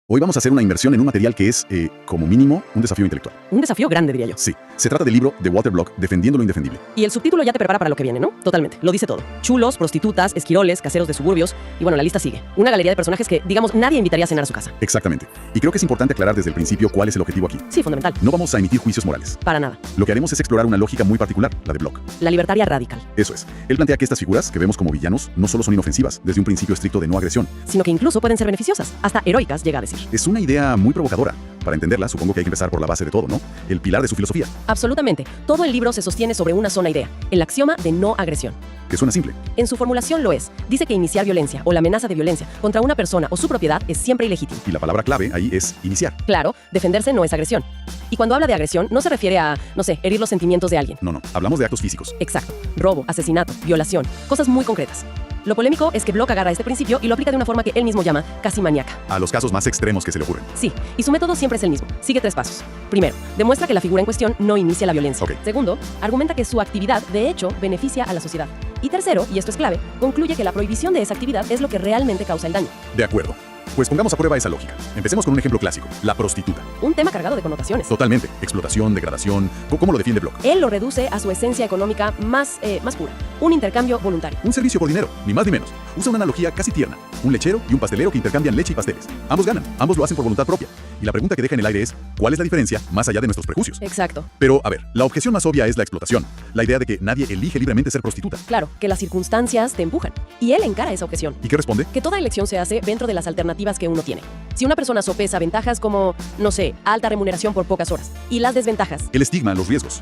Hoy vamos a hacer una inversión en un material que es, como mínimo, un desafío intelectual. Un desafío grande, diría yo. Sí, se trata del libro de Walter Block, Defendiendo lo Indefendible. Y el subtítulo ya te prepara para lo que viene, ¿no? Totalmente, lo dice todo. Chulos, prostitutas, esquiroles, caseros de suburbios, y bueno, la lista sigue. Una galería de personajes que, digamos, nadie invitaría a cenar a su casa. Exactamente. Y creo que es importante aclarar desde el principio cuál es el objetivo aquí. Sí, fundamental. No vamos a emitir juicios morales. Para nada. Lo que haremos es explorar una lógica muy particular, la de Block. La libertaria radical. Eso es. Él plantea que estas figuras que vemos como villanos no solo son inofensivas, desde un principio estricto de no agresión, Sino que incluso pueden ser beneficiosas, hasta heroicas, llega a decir. es una idea muy provocadora. Para entenderla, supongo que hay que empezar por la base de todo, ¿no? El pilar de su filosofía, Absolutamente. Todo el libro se sostiene sobre una sola idea, el axioma de no agresión. que suena simple. En su formulación lo es. Dice que iniciar violencia o la amenaza de violencia contra una persona o su propiedad es siempre ilegítimo. Y la palabra clave ahí es iniciar. Claro, defenderse no es agresión. Y cuando habla de agresión, no se refiere a, no sé, herir los sentimientos de alguien. No, hablamos de actos físicos. Exacto. Robo, asesinato, violación, cosas muy concretas. Lo polémico es que Block agarra este principio y lo aplica de una forma que él mismo llama casi maníaca. A los casos más extremos que se le ocurren. Sí, y su método siempre es el mismo. Sigue 3 pasos. Primero, demuestra que la figura en cuestión no inicia la violencia. Ok. Segundo, argumenta que su actividad, de hecho, beneficia a la sociedad. Y tercero, y esto es clave, concluye que la prohibición de esa actividad es lo que realmente causa el daño. De acuerdo. Pues pongamos a prueba esa lógica. Empecemos con un ejemplo clásico, la prostituta. Un tema cargado de connotaciones. Totalmente. Explotación, degradación. ¿Cómo lo defiende Block? Él lo reduce a su esencia económica más pura. Un intercambio voluntario. Un servicio por dinero, ni más ni menos. Usa una analogía casi tierna. Un lechero y un pastelero que intercambian leche y pasteles. Ambos ganan, ambos lo hacen por voluntad propia. Y la pregunta que deja en el aire es, ¿cuál es la diferencia más allá de nuestros prejuicios? Exacto. Pero, a ver, la objeción más obvia es la explotación. La idea de que nadie elige libremente ser prostituta. Claro, que las circunstancias te empujan. Y él encara esa objeción. ¿Y qué responde? Que toda elección se hace dentro de las alternativas que uno tiene. Si una persona sopesa ventajas como, no sé, alta remuneración por pocas horas, y las desventajas, El estigma, los riesgos.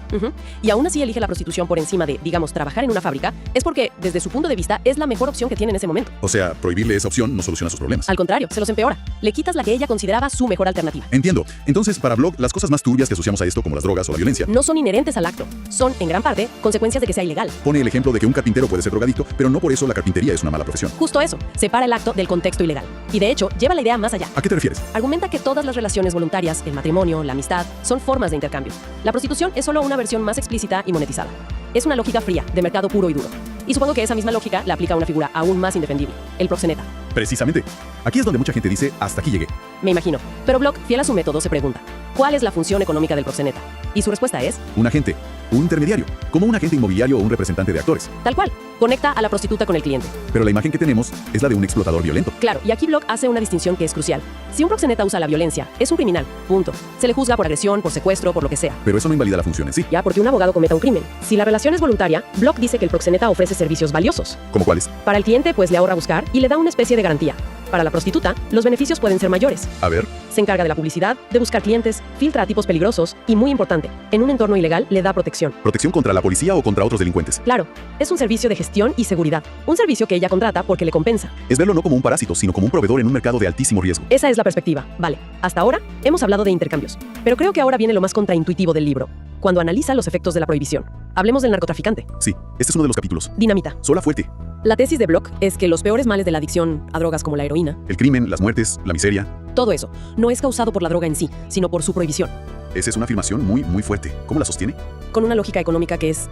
y aún así elige la prostitución por encima de, digamos, trabajar en una fábrica, es porque, desde su punto de vista, es la mejor opción que tiene en ese momento. O sea, prohibirle esa opción no soluciona sus problemas. Al contrario, se los empeora. Le quitas la que ella consideraba su mejor alternativa. Entiendo. Entonces, para Block, las cosas más turbias que asociamos a esto, como las drogas o la violencia, No son inherentes al acto. Son, en gran parte, consecuencias de que sea ilegal. pone el ejemplo de que un carpintero puede ser drogadicto, pero no por eso la carpintería es una mala profesión. Justo eso, separa el acto del contexto ilegal. Y de hecho, lleva la idea más allá. ¿A qué te refieres? Argumenta que todas las relaciones voluntarias, el matrimonio, la amistad, son formas de intercambio. La prostitución es solo una versión más explícita y monetizada. Es una lógica fría, de mercado puro y duro. Y supongo que esa misma lógica la aplica a una figura aún más indefendible, el proxeneta. Precisamente. Aquí es donde mucha gente dice, hasta aquí llegué. Me imagino. Pero Block, fiel a su método, se pregunta, ¿cuál es la función económica del proxeneta? Y su respuesta es, Un agente, un intermediario, como un agente inmobiliario o un representante de actores. tal cual, conecta a la prostituta con el cliente. Pero la imagen que tenemos es la de un explotador violento. Claro, y aquí Block hace una distinción que es crucial. Si un proxeneta usa la violencia, es un criminal, punto. Se le juzga por agresión, por secuestro, por lo que sea. Pero eso no invalida la función en sí. Ya porque un abogado cometa un crimen. Si la relación es voluntaria, Block dice que el proxeneta ofrece servicios valiosos. ¿Como cuáles? Para el cliente, pues le ahorra buscar y le da una especie de garantía. Para la prostituta, los beneficios pueden ser mayores. A ver, Se encarga de la publicidad, de buscar clientes, filtra a tipos peligrosos y, muy importante, en un entorno ilegal le da protección. ¿protección contra la policía o contra otros delincuentes? Claro, es un servicio de gestión y seguridad. Un servicio que ella contrata porque le compensa. Es verlo no como un parásito, sino como un proveedor en un mercado de altísimo riesgo. Esa es la perspectiva. Vale, hasta ahora hemos hablado de intercambios. Pero creo que ahora viene lo más contraintuitivo del libro, cuando analiza los efectos de la prohibición. Hablemos del narcotraficante. Sí, este es uno de los capítulos. Dinamita. Sola fuerte. La tesis de Block es que los peores males de la adicción a drogas como la heroína, El crimen, las muertes, la miseria. todo eso, no es causado por la droga en sí, sino por su prohibición. Esa es una afirmación muy fuerte. ¿Cómo la sostiene? Con una lógica económica que es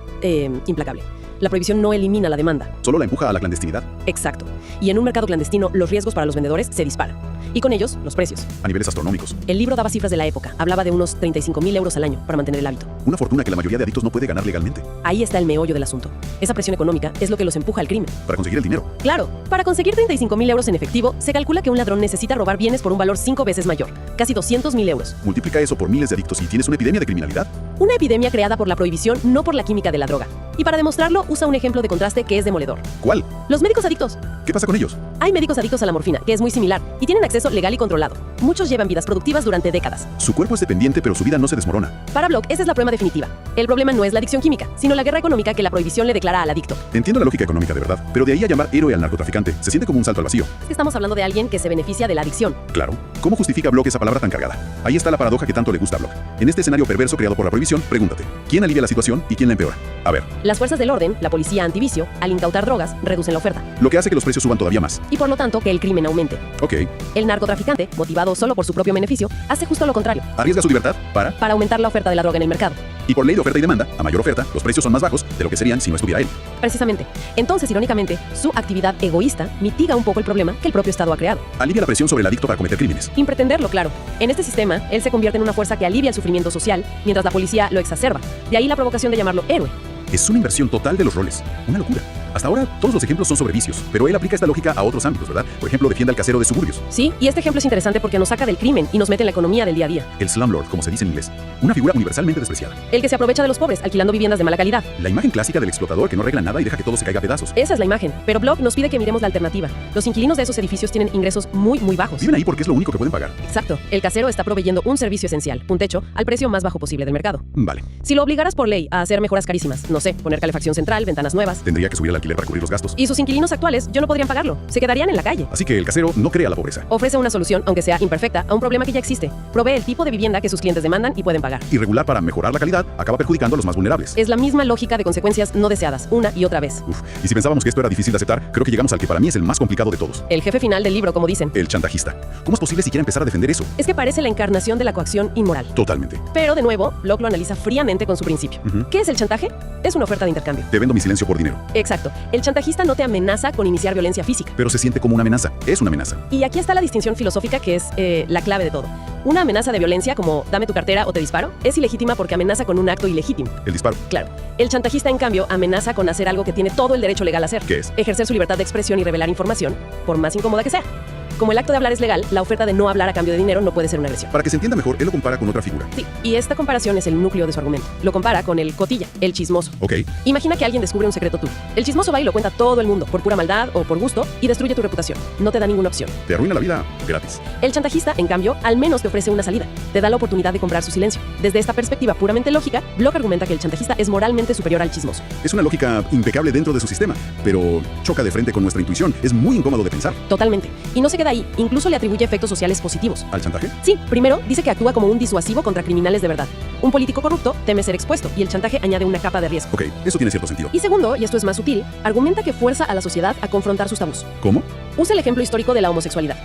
implacable. La prohibición no elimina la demanda. Solo la empuja a la clandestinidad, Exacto. Y en un mercado clandestino, los riesgos para los vendedores se disparan. Y con ellos, los precios. a niveles astronómicos. El libro daba cifras de la época. Hablaba de unos 35.000 euros al año para mantener el hábito. Una fortuna que la mayoría de adictos no puede ganar legalmente. Ahí está el meollo del asunto. Esa presión económica es lo que los empuja al crimen. Para conseguir el dinero. Claro, para conseguir 35.000 euros en efectivo, se calcula que un ladrón necesita robar bienes por un valor 5 veces mayor, casi 200.000 euros. Multiplica eso por miles de adictos y tienes una epidemia de criminalidad. Una epidemia creada por la prohibición, no por la química de la droga. Y para demostrarlo, usa un ejemplo de contraste que es demoledor. ¿Cuál? Los médicos adictos. ¿Qué pasa con ellos? Hay médicos adictos a la morfina, que es muy similar, y tienen acceso legal y controlado. Muchos llevan vidas productivas durante décadas. Su cuerpo es dependiente, pero su vida no se desmorona. Para Block, esa es la prueba definitiva. El problema no es la adicción química, sino la guerra económica que la prohibición le declara al adicto. Entiendo la lógica económica de verdad, pero de ahí a llamar héroe al narcotraficante, se siente como un salto al vacío. Es que estamos hablando de alguien que se beneficia de la adicción. Claro. ¿Cómo justifica Block esa palabra tan cargada? Ahí está la paradoja que tanto le gusta a Block. En este escenario perverso creado por la prohibición, pregúntate, ¿quién alivia la situación y quién la empeora? A ver, Las fuerzas del orden, la policía antivicio, al incautar drogas, reducen la oferta. lo que hace que los precios suban todavía más. Y por lo tanto, que el crimen aumente. Ok. El narcotraficante, motivado solo por su propio beneficio, hace justo lo contrario, ¿Arriesga su libertad? para aumentar la oferta de la droga en el mercado. Y por ley de oferta y demanda, a mayor oferta, los precios son más bajos de lo que serían si no estuviera él. Precisamente. Entonces, irónicamente, su actividad egoísta mitiga un poco el problema que el propio Estado ha creado. Alivia la presión sobre el adicto para cometer crímenes. Sin pretenderlo, claro. En este sistema, él se convierte en una fuerza que alivia el sufrimiento social, mientras la policía lo exacerba. De ahí la provocación de llamarlo héroe. Es una inversión total de los roles. Una locura. Hasta ahora, todos los ejemplos son sobre vicios, pero él aplica esta lógica a otros ámbitos, ¿verdad? Por ejemplo, defiende al casero de suburbios. Sí, y este ejemplo es interesante porque nos saca del crimen y nos mete en la economía del día a día. El slumlord, como se dice en inglés. Una figura universalmente despreciada. El que se aprovecha de los pobres, alquilando viviendas de mala calidad. La imagen clásica del explotador que no arregla nada y deja que todo se caiga a pedazos. Esa es la imagen, pero Block nos pide que miremos la alternativa. Los inquilinos de esos edificios tienen ingresos muy bajos. Viven ahí porque es lo único que pueden pagar. Exacto. El casero está proveyendo un servicio esencial, un techo, al precio más bajo posible del mercado. Vale. Si lo obligaras por ley a hacer mejoras carísimas, no sé, poner calefacción central, ventanas nuevas, Tendría que subir el alquiler para cubrir los gastos. y sus inquilinos actuales ya no podrían pagarlo, se quedarían en la calle. Así que el casero no crea la pobreza. Ofrece una solución, aunque sea imperfecta, a un problema que ya existe. Provee el tipo de vivienda que sus clientes demandan y pueden pagar. Irregular para mejorar la calidad acaba perjudicando a los más vulnerables. Es la misma lógica de consecuencias no deseadas, una y otra vez. Y si pensábamos que esto era difícil de aceptar, creo que llegamos al que para mí es el más complicado de todos. El jefe final del libro, como dicen. El chantajista. ¿Cómo es posible siquiera empezar a defender eso? Es que parece la encarnación de la coacción inmoral. Totalmente. Pero, de nuevo, Block lo analiza fríamente con su principio. ¿Qué es el chantaje? Es una oferta de intercambio. Te vendo mi silencio por dinero. Exacto. El chantajista no te amenaza con iniciar violencia física. Pero se siente como una amenaza. Es una amenaza. Y aquí está la distinción filosófica que es la clave de todo. Una amenaza de violencia, como dame tu cartera o te disparo, es ilegítima porque amenaza con un acto ilegítimo. El disparo. Claro. El chantajista, en cambio, amenaza con hacer algo que tiene todo el derecho legal a hacer. ¿Qué es? Ejercer su libertad de expresión y revelar información, por más incómoda que sea. Como el acto de hablar es legal, la oferta de no hablar a cambio de dinero no puede ser una agresión. Para que se entienda mejor, él lo compara con otra figura. Sí, y esta comparación es el núcleo de su argumento. Lo compara con el cotilla, el chismoso. Ok. Imagina que alguien descubre un secreto tuyo. El chismoso va y lo cuenta a todo el mundo, por pura maldad o por gusto, y destruye tu reputación. No te da ninguna opción. Te arruina la vida gratis. El chantajista, en cambio, al menos te ofrece una salida. Te da la oportunidad de comprar su silencio. Desde esta perspectiva puramente lógica, Block argumenta que el chantajista es moralmente superior al chismoso. Es una lógica impecable dentro de su sistema, pero choca de frente con nuestra intuición. Es muy incómodo de pensar. Totalmente. Y no se queda ahí, incluso le atribuye efectos sociales positivos. ¿Al chantaje? Sí, primero dice que actúa como un disuasivo contra criminales de verdad. Un político corrupto teme ser expuesto y el chantaje añade una capa de riesgo. Ok, eso tiene cierto sentido. Y segundo, y esto es más sutil, argumenta que fuerza a la sociedad a confrontar sus tabús. ¿Cómo? Usa el ejemplo histórico de la homosexualidad.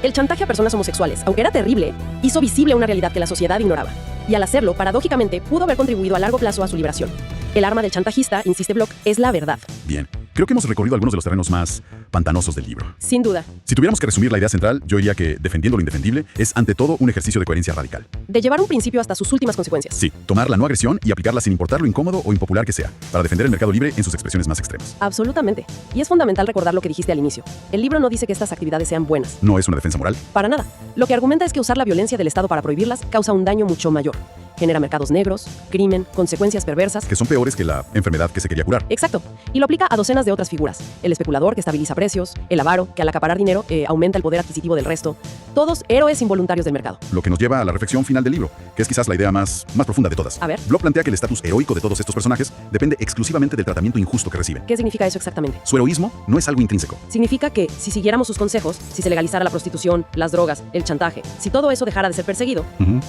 El chantaje a personas homosexuales, aunque era terrible, hizo visible una realidad que la sociedad ignoraba. Y al hacerlo, paradójicamente, pudo haber contribuido a largo plazo a su liberación. El arma del chantajista, insiste Block, es la verdad. Bien. Creo que hemos recorrido algunos de los terrenos más pantanosos del libro. Sin duda. Si tuviéramos que resumir la idea central, yo diría que defendiendo lo indefendible es ante todo un ejercicio de coherencia radical. De llevar un principio hasta sus últimas consecuencias. Sí, tomar la no agresión y aplicarla sin importar lo incómodo o impopular que sea, para defender el mercado libre en sus expresiones más extremas. Absolutamente. Y es fundamental recordar lo que dijiste al inicio. El libro no dice que estas actividades sean buenas. No es una defensa moral. Para nada. Lo que argumenta es que usar la violencia del Estado para prohibirlas causa un daño mucho mayor. Genera mercados negros, crimen, consecuencias perversas. Que son peores que la enfermedad que se quería curar. Exacto. Y lo aplica a docenas de otras figuras. El especulador que estabiliza precios, el avaro que al acaparar dinero aumenta el poder adquisitivo del resto. Todos héroes involuntarios del mercado. Lo que nos lleva a la reflexión final del libro, que es quizás la idea más profunda de todas. A ver. Block plantea que el estatus heroico de todos estos personajes depende exclusivamente del tratamiento injusto que reciben. ¿Qué significa eso exactamente? Su heroísmo no es algo intrínseco. Significa que si siguiéramos sus consejos, si se legalizara la prostitución, las drogas, el chantaje, si todo eso dejara de ser perseguido,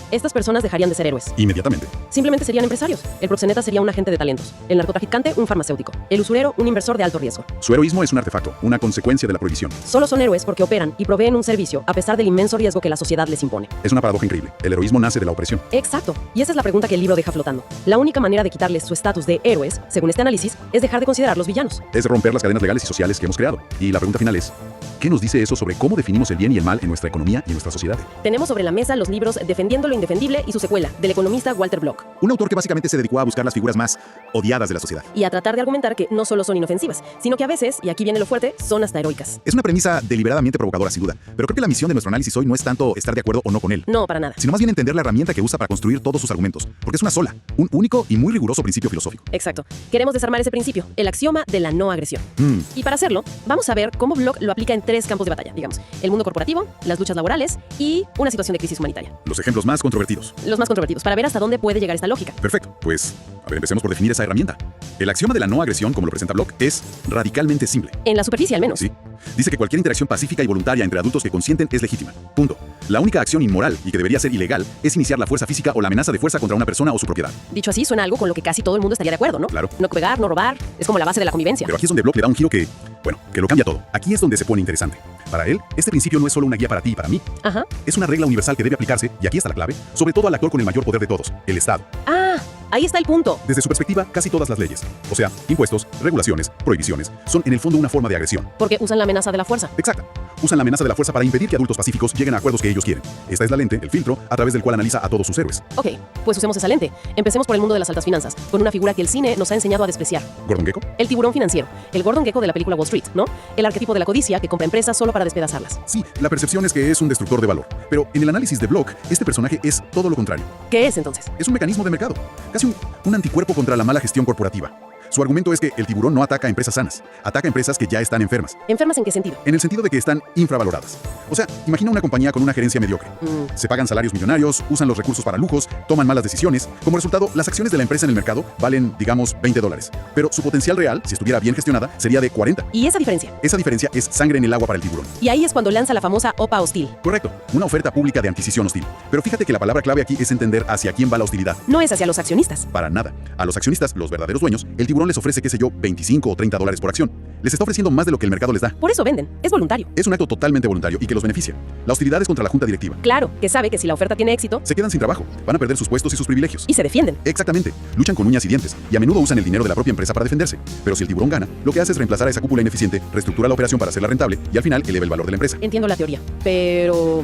estas personas dejarían de ser héroes. Inmediatamente. Simplemente serían empresarios. El proxeneta sería un agente de talentos. El narcotraficante, un farmacéutico. El usurero, un inversor de alto riesgo. Su heroísmo es un artefacto, una consecuencia de la prohibición. Solo son héroes porque operan y proveen un servicio a pesar del inmenso riesgo que la sociedad les impone. Es una paradoja increíble. El heroísmo nace de la opresión. Exacto. Y esa es la pregunta que el libro deja flotando. La única manera de quitarles su estatus de héroes, según este análisis, es dejar de considerarlos villanos. Es romper las cadenas legales y sociales que hemos creado. Y la pregunta final es, ¿qué nos dice eso sobre cómo definimos el bien y el mal en nuestra economía y en nuestra sociedad? Tenemos sobre la mesa los libros Defendiendo lo indefendible y su secuela, del economista Walter Block. Un autor que básicamente se dedicó a buscar las figuras más odiadas de la sociedad. Y a tratar de argumentar que no solo son inofensivas, sino que a veces, y aquí viene lo fuerte, son hasta heroicas. Es una premisa deliberadamente provocadora, sin duda, pero creo que la misión de nuestro análisis hoy no es tanto estar de acuerdo o no con él, No, para nada. sino más bien entender la herramienta que usa para construir todos sus argumentos, porque es una sola, un único y muy riguroso principio filosófico. Exacto. Queremos desarmar ese principio, el axioma de la no agresión. Y para hacerlo, vamos a ver cómo Block lo aplica en 3 campos de batalla, digamos. El mundo corporativo, las luchas laborales y una situación de crisis humanitaria. Los ejemplos más controvertidos. Los más controvertidos, para ver hasta dónde puede llegar esta lógica. Perfecto, pues, a ver, empecemos por definir esa herramienta. El axioma de la no agresión, como lo presenta Block, es radicalmente simple. En la superficie, al menos. Sí. Dice que cualquier interacción pacífica y voluntaria entre adultos que consienten es legítima. Punto. La única acción inmoral y que debería ser ilegal es iniciar la fuerza física o la amenaza de fuerza contra una persona o su propiedad. Dicho así, suena algo con lo que casi todo el mundo estaría de acuerdo, ¿no? Claro. No pegar, no robar, es como la base de la convivencia. Pero aquí es donde Block le da un giro que lo cambia todo. Aquí es donde se pone interesante. Para él, este principio no es solo una guía para ti y para mí. Ajá. Es una regla universal que debe aplicarse, y aquí está la clave, sobre todo al actor con el mayor poder de todos, el Estado. ahí está el punto. Desde su perspectiva, casi todas las leyes, o sea, impuestos, regulaciones, prohibiciones, son en el fondo una forma de agresión. Porque usan la amenaza de la fuerza. Exacto. Usan la amenaza de la fuerza para impedir que adultos pacíficos lleguen a acuerdos que ellos quieren. Esta es la lente, el filtro, a través del cual analiza a todos sus héroes. Ok, pues usemos esa lente. Empecemos por el mundo de las altas finanzas, con una figura que el cine nos ha enseñado a despreciar. ¿Gordon Gekko? El tiburón financiero, el Gordon Gekko de la película Wall Street, ¿no? El arquetipo de la codicia que compra empresas solo para despedazarlas. Sí, la percepción es que es un destructor de valor. Pero en el análisis de Block, este personaje es todo lo contrario. ¿Qué es entonces? Es un mecanismo de mercado, casi un anticuerpo contra la mala gestión corporativa. Su argumento es que el tiburón no ataca a empresas sanas, ataca a empresas que ya están enfermas. ¿Enfermas en qué sentido? En el sentido de que están infravaloradas. O sea, imagina una compañía con una gerencia mediocre. Se pagan salarios millonarios, usan los recursos para lujos, toman malas decisiones. Como resultado, las acciones de la empresa en el mercado valen, digamos, $20. Pero su potencial real, si estuviera bien gestionada, sería de 40. ¿Y esa diferencia? Esa diferencia es sangre en el agua para el tiburón. Y ahí es cuando lanza la famosa OPA hostil. Correcto, una oferta pública de adquisición hostil. Pero fíjate que la palabra clave aquí es entender hacia quién va la hostilidad. No es hacia los accionistas. Para nada. A los accionistas, los verdaderos dueños, el tiburón les ofrece, qué sé yo, $25 o $30 por acción. Les está ofreciendo más de lo que el mercado les da. Por eso venden. Es voluntario. Es un acto totalmente voluntario y que los beneficia. La hostilidad es contra la junta directiva. Claro, que sabe que si la oferta tiene éxito, Se quedan sin trabajo, van a perder sus puestos y sus privilegios. y se defienden. Exactamente. Luchan con uñas y dientes y a menudo usan el dinero de la propia empresa para defenderse. Pero si el tiburón gana, lo que hace es reemplazar a esa cúpula ineficiente, reestructura la operación para hacerla rentable y al final eleva el valor de la empresa. Entiendo la teoría, pero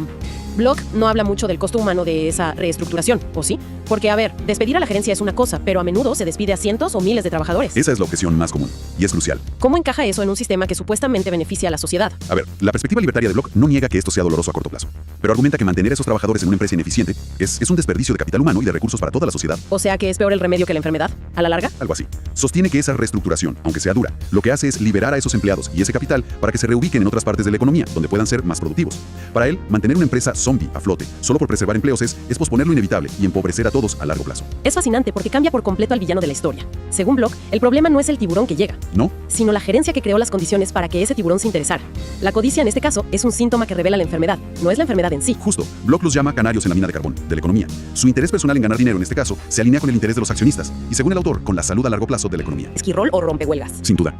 Block no habla mucho del costo humano de esa reestructuración, ¿o sí? Porque, a ver, despedir a la gerencia es una cosa, pero a menudo se despide a cientos o miles de trabajadores. Esa es la objeción más común y es crucial. ¿Cómo encaja eso en un sistema que supuestamente beneficia a la sociedad? A ver, la perspectiva libertaria de Block no niega que esto sea doloroso a corto plazo, pero argumenta que mantener a esos trabajadores en una empresa ineficiente es un desperdicio de capital humano y de recursos para toda la sociedad. O sea que es peor el remedio que la enfermedad, a la larga. Algo así. Sostiene que esa reestructuración, aunque sea dura, lo que hace es liberar a esos empleados y ese capital para que se reubiquen en otras partes de la economía, donde puedan ser más productivos. Para él, mantener una empresa zombie a flote, solo por preservar empleos, es posponer lo inevitable y empobrecer a todos a largo plazo. Es fascinante porque cambia por completo al villano de la historia. Según Block, el problema no es el tiburón que llega, ¿No? sino la gerencia que creó las condiciones para que ese tiburón se interesara. La codicia en este caso es un síntoma que revela la enfermedad, no es la enfermedad en sí. Justo, Block los llama canarios en la mina de carbón, de la economía. Su interés personal en ganar dinero en este caso se alinea con el interés de los accionistas y, según el autor, con la salud a largo plazo de la economía. ¿Esquirrol o rompehuelgas? Sin duda.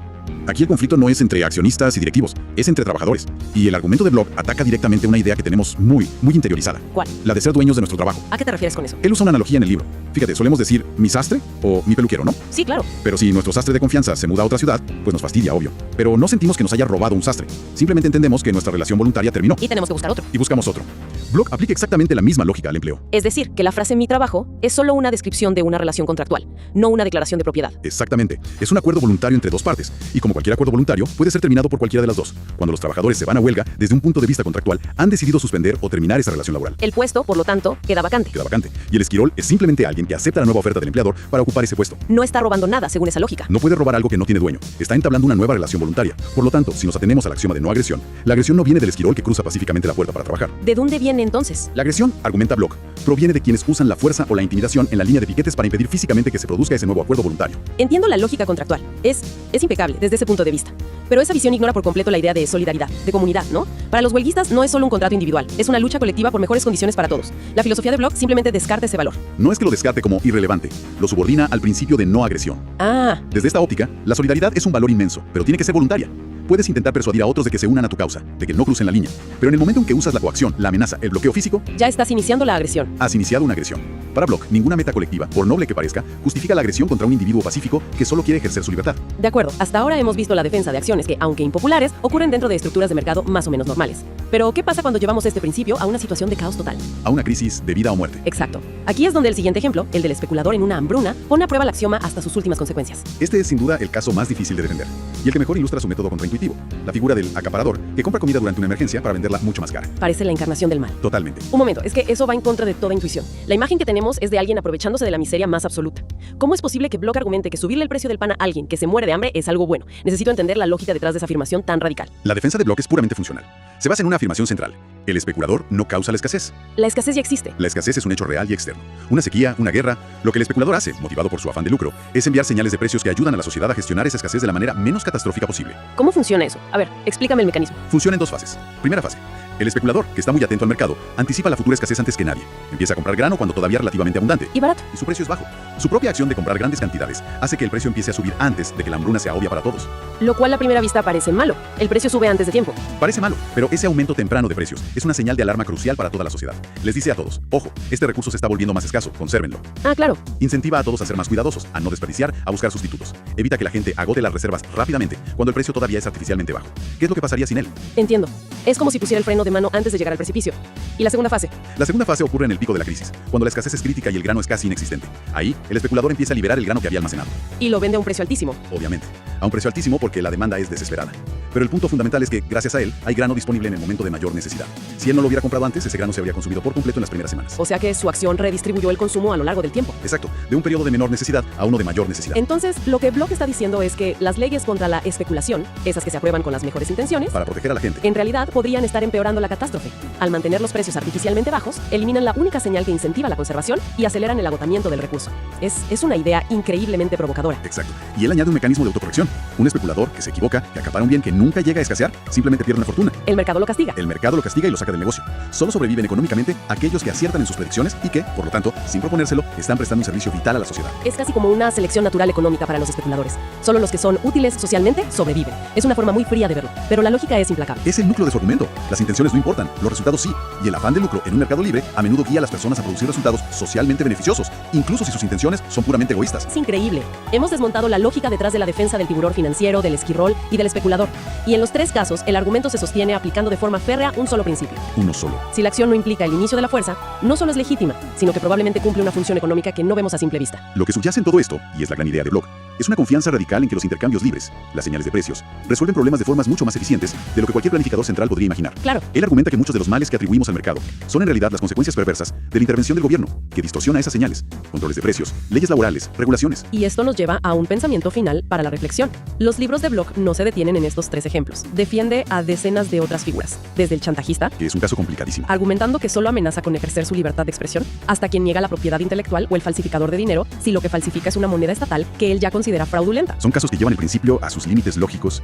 Aquí el conflicto no es entre accionistas y directivos, es entre trabajadores. Y el argumento de Block ataca directamente una idea que tenemos muy interiorizada. ¿Cuál? La de ser dueños de nuestro trabajo. ¿A qué te refieres con eso? Él usa una analogía en el libro. Fíjate, solemos decir mi sastre o mi peluquero, ¿no? Sí, claro. Pero si nuestro sastre de confianza se muda a otra ciudad, pues nos fastidia, obvio. Pero no sentimos que nos haya robado un sastre. Simplemente entendemos que nuestra relación voluntaria terminó Y tenemos que buscar otro. y buscamos otro. Block aplica exactamente la misma lógica al empleo. Es decir, que la frase mi trabajo es solo una descripción de una relación contractual, no una declaración de propiedad. Exactamente. Es un acuerdo voluntario entre dos partes. Y como cualquier acuerdo voluntario, puede ser terminado por cualquiera de las dos. Cuando los trabajadores se van a huelga, desde un punto de vista contractual, han decidido suspender o terminar esa relación laboral. El puesto, por lo tanto, queda vacante. Queda vacante. Y el esquirol es simplemente alguien que acepta la nueva oferta del empleador para ocupar ese puesto. No está robando nada, según esa lógica. No puede robar algo que no tiene dueño. Está entablando una nueva relación voluntaria. Por lo tanto, si nos atenemos al axioma de no agresión, la agresión no viene del esquirol que cruza pacíficamente la puerta para trabajar. ¿De dónde viene entonces? La agresión, argumenta Block, proviene de quienes usan la fuerza o la intimidación en la línea de piquetes para impedir físicamente que se produzca ese nuevo acuerdo voluntario. Entiendo la lógica contractual. Es impecable desde ese punto de vista. Pero esa visión ignora por completo la idea de solidaridad, de comunidad, ¿no? Para los huelguistas no es solo un contrato individual, es una lucha colectiva por mejores condiciones para todos. La filosofía de Block simplemente descarta ese valor. No es que lo descarte como irrelevante, lo subordina al principio de no agresión. Ah, Desde esta óptica, la solidaridad es un valor inmenso, pero tiene que ser voluntaria. Puedes intentar persuadir a otros de que se unan a tu causa, de que no crucen la línea. Pero en el momento en que usas la coacción, la amenaza, el bloqueo físico, ya estás iniciando la agresión. has iniciado una agresión. Para Block, ninguna meta colectiva, por noble que parezca, justifica la agresión contra un individuo pacífico que solo quiere ejercer su libertad. De acuerdo, hasta ahora hemos visto la defensa de acciones que, aunque impopulares, ocurren dentro de estructuras de mercado más o menos normales. Pero, ¿qué pasa cuando llevamos este principio a una situación de caos total? A una crisis de vida o muerte. Exacto. Aquí es donde el siguiente ejemplo, el del especulador en una hambruna, pone a prueba el axioma hasta sus últimas consecuencias. Este es sin duda el caso más difícil de defender, y el que mejor ilustra su método contraintuitivo, la figura del acaparador que compra comida durante una emergencia para venderla mucho más cara. Parece la encarnación del mal. Totalmente. Un momento, es que eso va en contra de toda intuición. La imagen que tenemos es de alguien aprovechándose de la miseria más absoluta. ¿Cómo es posible que Block argumente que subirle el precio del pan a alguien que se muere de hambre es algo bueno? Necesito entender la lógica detrás de esa afirmación tan radical. La defensa de Block es puramente funcional. Se basa en una afirmación central. El especulador no causa la escasez. La escasez ya existe. La escasez es un hecho real y externo. Una sequía, una guerra. Lo que el especulador hace, motivado por su afán de lucro, es enviar señales de precios que ayudan a la sociedad a gestionar esa escasez de la manera menos catastrófica posible. ¿Cómo funciona eso? A ver, explícame el mecanismo. Funciona en dos fases. Primera fase. El especulador, que está muy atento al mercado, anticipa la futura escasez antes que nadie. Empieza a comprar grano cuando todavía es relativamente abundante. Y barato. Y su precio es bajo. Su propia acción de comprar grandes cantidades hace que el precio empiece a subir antes de que la hambruna sea obvia para todos. Lo cual a primera vista parece malo. El precio sube antes de tiempo. Parece malo, pero ese aumento temprano de precios es una señal de alarma crucial para toda la sociedad. Les dice a todos, ojo, este recurso se está volviendo más escaso, consérvenlo. Ah, claro. Incentiva a todos a ser más cuidadosos, a no desperdiciar, a buscar sustitutos. Evita que la gente agote las reservas rápidamente cuando el precio todavía es artificialmente bajo. ¿Qué es lo que pasaría sin él? Entiendo. Es como si pusiera el freno de mano antes de llegar al precipicio. ¿Y la segunda fase? La segunda fase ocurre en el pico de la crisis, cuando la escasez es crítica y el grano es casi inexistente. Ahí, el especulador empieza a liberar el grano que había almacenado. Y lo vende a un precio altísimo. Obviamente, a un precio altísimo porque la demanda es desesperada. Pero el punto fundamental es que, gracias a él, hay grano disponible en el momento de mayor necesidad. Si él no lo hubiera comprado antes, ese grano se habría consumido por completo en las primeras semanas. O sea que su acción redistribuyó el consumo a lo largo del tiempo. Exacto, de un periodo de menor necesidad a uno de mayor necesidad. Entonces, lo que Block está diciendo es que las leyes contra la especulación, esas que se aprueban con las mejores intenciones, Para proteger a la gente. en realidad podrían estar empeorando la catástrofe. Al mantener los precios artificialmente bajos, eliminan la única señal que incentiva la conservación y aceleran el agotamiento del recurso. Es una idea increíblemente provocadora. Exacto. Y él añade un mecanismo de autocorrección. Un especulador que se equivoca, que acapara un bien que nunca llega a escasear, simplemente pierde una fortuna. El mercado lo castiga. El mercado lo castiga y lo saca del negocio. Solo sobreviven económicamente aquellos que aciertan en sus predicciones y que, por lo tanto, sin proponérselo, están prestando un servicio vital a la sociedad. Es casi como una selección natural económica para los especuladores. Solo los que son útiles socialmente sobreviven. Es una forma muy fría de verlo, pero la lógica es implacable. Es el núcleo de su argumento. Las intenciones no importan, los resultados sí. Y el afán de lucro en un mercado libre a menudo guía a las personas a producir resultados socialmente beneficiosos, incluso si sus intenciones son puramente egoístas. Es increíble. Hemos desmontado la lógica detrás de la defensa del tiburón financiero, del esquirrol y del especulador. Y en los tres casos, el argumento se sostiene aplicando de forma férrea un solo principio. Uno solo. Si la acción no implica el inicio de la fuerza, no solo es legítima, sino que probablemente cumple una función económica que no vemos a simple vista. Lo que subyace en todo esto, y es la gran idea de Block, es una confianza radical en que los intercambios libres, las señales de precios, resuelven problemas de formas mucho más eficientes de lo que cualquier planificador central podría imaginar. Claro. Él argumenta que muchos de los males que atribuimos al mercado son en realidad las consecuencias perversas de la intervención del gobierno, que distorsiona esas señales, controles de precios, leyes laborales, regulaciones. Y esto nos lleva a un pensamiento final para la reflexión. Los libros de Block no se detienen en estos tres ejemplos. Defiende a decenas de otras figuras, desde el chantajista, Que es un caso complicadísimo. argumentando que solo amenaza con ejercer su libertad de expresión, hasta quien niega la propiedad intelectual o el falsificador de dinero si lo que falsifica es una moneda estatal que él ya considera fraudulenta. Son casos que llevan el principio a sus límites lógicos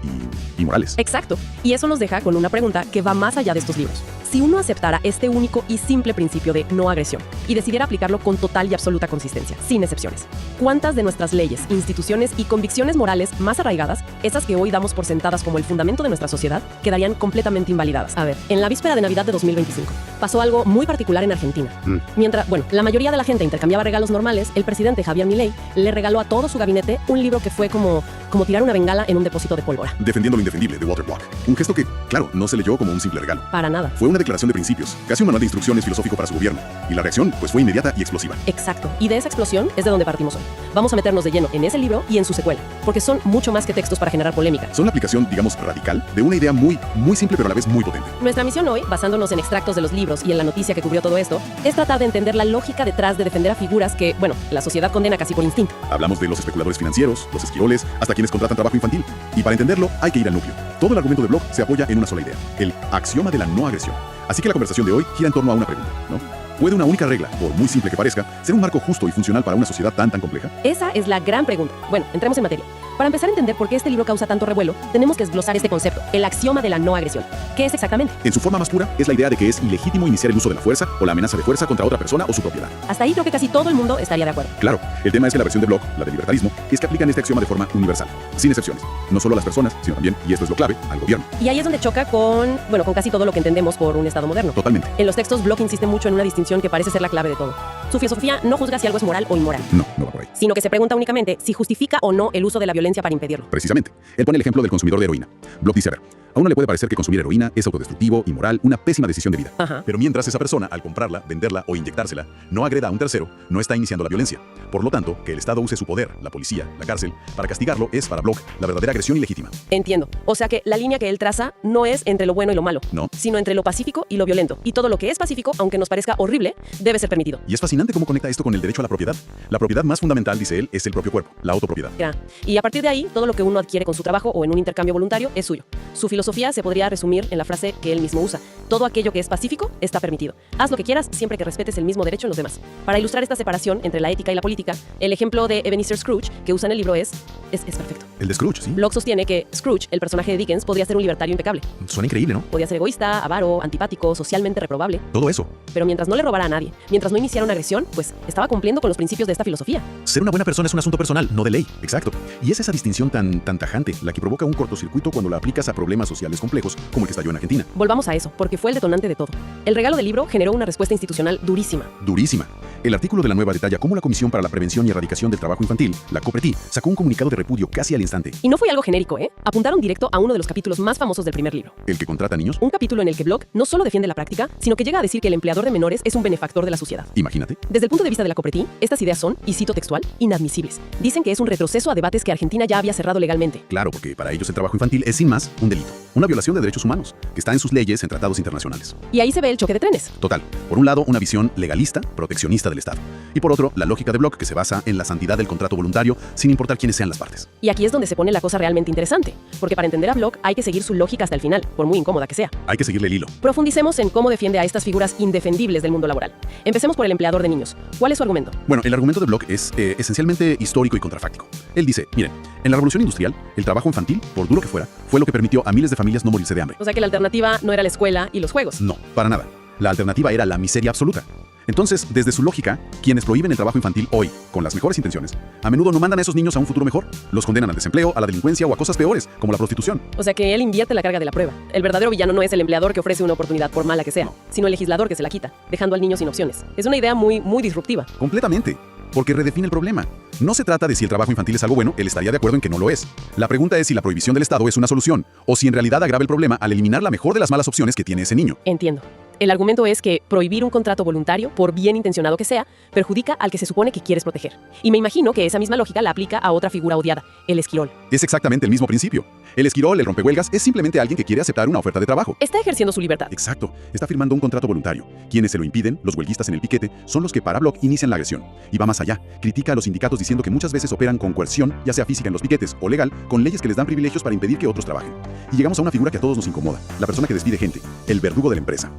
y morales. Exacto. Y eso nos deja con una pregunta que va más allá de estos libros. Si uno aceptara este único y simple principio de no agresión y decidiera aplicarlo con total y absoluta consistencia, sin excepciones, ¿cuántas de nuestras leyes, instituciones y convicciones morales más arraigadas, esas que hoy damos por sentadas como el fundamento de nuestra sociedad, quedarían completamente invalidadas? A ver, en la víspera de Navidad de 2025, pasó algo muy particular en Argentina. Mientras, la mayoría de la gente intercambiaba regalos normales, el presidente Javier Milei le regaló a todo su gabinete un libro que fue como tirar una bengala en un depósito de pólvora. Defendiendo lo indefendible de Walter Block. Un gesto que, claro, no se leyó como un simple regalo. Para nada. Fue una declaración de principios, casi un manual de instrucciones filosófico para su gobierno. Y la reacción, pues, fue inmediata y explosiva. Exacto. Y de esa explosión es de donde partimos hoy. Vamos a meternos de lleno en ese libro y en su secuela, porque son mucho más que textos para generar polémica. Son la aplicación, digamos, radical de una idea muy simple pero a la vez muy potente. Nuestra misión hoy, basándonos en extractos de los libros y en la noticia que cubrió todo esto, es tratar de entender la lógica detrás de defender a figuras que, la sociedad condena casi por instinto. Hablamos de los especuladores financieros, los esquiroles, hasta quienes contratan trabajo infantil. Y para entenderlo, hay que ir al núcleo. Todo el argumento de Block se apoya en una sola idea, el axioma de la no agresión. Así que la conversación de hoy gira en torno a una pregunta, ¿no? ¿Puede una única regla, por muy simple que parezca, ser un marco justo y funcional para una sociedad tan compleja? Esa es la gran pregunta. Bueno, entremos en materia. Para empezar a entender por qué este libro causa tanto revuelo, tenemos que desglosar este concepto, el axioma de la no agresión. ¿Qué es exactamente? En su forma más pura, es la idea de que es ilegítimo iniciar el uso de la fuerza o la amenaza de fuerza contra otra persona o su propiedad. Hasta ahí creo que casi todo el mundo estaría de acuerdo. Claro, el tema es que la versión de Block, la del libertarismo, es que aplican este axioma de forma universal, sin excepciones. No solo a las personas, sino también, y esto es lo clave, al gobierno. Y ahí es donde choca con casi todo lo que entendemos por un Estado moderno. Totalmente. En los textos, Block insiste mucho en una distinción que parece ser la clave de todo. Su filosofía no juzga si algo es moral o inmoral, No va por ahí. sino que se pregunta únicamente si justifica o no el uso de la violencia para impedirlo. Precisamente. Él pone el ejemplo del consumidor de heroína. Block dice, a ver, a uno le puede parecer que consumir heroína es autodestructivo, inmoral, una pésima decisión de vida. Ajá. Pero mientras esa persona, al comprarla, venderla o inyectársela, no agreda a un tercero, no está iniciando la violencia. Por lo tanto, que el Estado use su poder, la policía, la cárcel, para castigarlo es, para Block, la verdadera agresión ilegítima. Entiendo. O sea que la línea que él traza no es entre lo bueno y lo malo, No. sino entre lo pacífico y lo violento. Y todo lo que es pacífico, aunque nos parezca horrible, debe ser permitido. Y es fascinante cómo conecta esto con el derecho a la propiedad. La propiedad más fundamental, dice él, es el propio cuerpo, la autopropiedad. Ya. Y a partir de ahí, todo lo que uno adquiere con su trabajo o en un intercambio voluntario es suyo. Su filosofía filosofía se podría resumir en la frase que él mismo usa: todo aquello que es pacífico está permitido. Haz lo que quieras siempre que respetes el mismo derecho en los demás. Para ilustrar esta separación entre la ética y la política, el ejemplo de Ebenezer Scrooge que usa en el libro es perfecto. El de Scrooge, ¿sí? Block sostiene que Scrooge, el personaje de Dickens, podría ser un libertario impecable. Suena increíble, ¿no? Podía ser egoísta, avaro, antipático, socialmente reprobable. Todo eso. Pero mientras no le robara a nadie, mientras no iniciara una agresión, pues estaba cumpliendo con los principios de esta filosofía. Ser una buena persona es un asunto personal, no de ley. Exacto. Y es esa distinción tan tajante la que provoca un cortocircuito cuando la aplicas a problemas sociales complejos como el que estalló en Argentina. Volvamos a eso, porque fue el detonante de todo. El regalo del libro generó una respuesta institucional durísima. Durísima. El artículo de La Nueva detalla cómo la Comisión para la Prevención y Erradicación del Trabajo Infantil, la COPRETI, sacó un comunicado de repudio casi al instante. Y no fue algo genérico, ¿eh? Apuntaron directo a uno de los capítulos más famosos del primer libro. ¿El que contrata niños? Un capítulo en el que Block no solo defiende la práctica, sino que llega a decir que el empleador de menores es un benefactor de la sociedad. Imagínate. Desde el punto de vista de la COPRETI, estas ideas son, y cito textual, inadmisibles. Dicen que es un retroceso a debates que Argentina ya había cerrado legalmente. Claro, porque para ellos el trabajo infantil es sin más un delito, una violación de derechos humanos, que está en sus leyes en tratados internacionales. Y ahí se ve el choque de trenes. Total. Por un lado, una visión legalista, proteccionista del Estado. Y por otro, la lógica de Block que se basa en la santidad del contrato voluntario sin importar quiénes sean las partes. Y aquí es donde se pone la cosa realmente interesante, porque para entender a Block hay que seguir su lógica hasta el final, por muy incómoda que sea. Hay que seguirle el hilo. Profundicemos en cómo defiende a estas figuras indefendibles del mundo laboral. Empecemos por el empleador de niños. ¿Cuál es su argumento? Bueno, el argumento de Block es esencialmente histórico y contrafáctico. Él dice, miren, en la revolución industrial, el trabajo infantil, por duro que fuera, fue lo que permitió a miles de familias no morirse de hambre. O sea que la alternativa no era la escuela y los juegos. No, para nada. La alternativa era la miseria absoluta. Entonces, desde su lógica, quienes prohíben el trabajo infantil hoy, con las mejores intenciones, a menudo no mandan a esos niños a un futuro mejor. Los condenan al desempleo, a la delincuencia o a cosas peores, como la prostitución. O sea que él invierte la carga de la prueba. El verdadero villano no es el empleador que ofrece una oportunidad por mala que sea, sino el legislador que se la quita, dejando al niño sin opciones. Es una idea muy disruptiva. Completamente. Porque redefine el problema. No se trata de si el trabajo infantil es algo bueno, él estaría de acuerdo en que no lo es. La pregunta es si la prohibición del Estado es una solución, o si en realidad agrava el problema al eliminar la mejor de las malas opciones que tiene ese niño. Entiendo. El argumento es que prohibir un contrato voluntario, por bien intencionado que sea, perjudica al que se supone que quieres proteger. Y me imagino que esa misma lógica la aplica a otra figura odiada, el esquirol. Es exactamente el mismo principio. El esquirol, el rompehuelgas, es simplemente alguien que quiere aceptar una oferta de trabajo. Está ejerciendo su libertad. Exacto. Está firmando un contrato voluntario. Quienes se lo impiden, los huelguistas en el piquete, son los que para Block inician la agresión. Y va más allá. Critica a los sindicatos diciendo que muchas veces operan con coerción, ya sea física en los piquetes o legal, con leyes que les dan privilegios para impedir que otros trabajen. Y llegamos a una figura que a todos nos incomoda. La persona que despide gente. El verdugo de la empresa.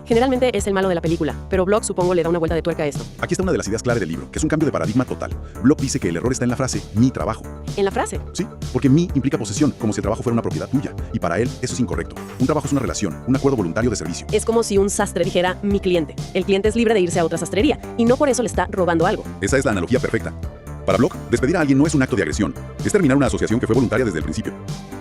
Generalmente es el malo de la película, pero Block supongo le da una vuelta de tuerca a esto. Aquí está una de las ideas clave del libro, que es un cambio de paradigma total. Block dice que el error está en la frase mi trabajo. ¿En la frase? Sí, porque mi implica posesión, como si el trabajo fuera una propiedad tuya. Y para él, eso es incorrecto. Un trabajo es una relación, un acuerdo voluntario de servicio. Es como si un sastre dijera mi cliente. El cliente es libre de irse a otra sastrería, y no por eso le está robando algo. Esa es la analogía perfecta. Para Block, despedir a alguien no es un acto de agresión, es terminar una asociación que fue voluntaria desde el principio.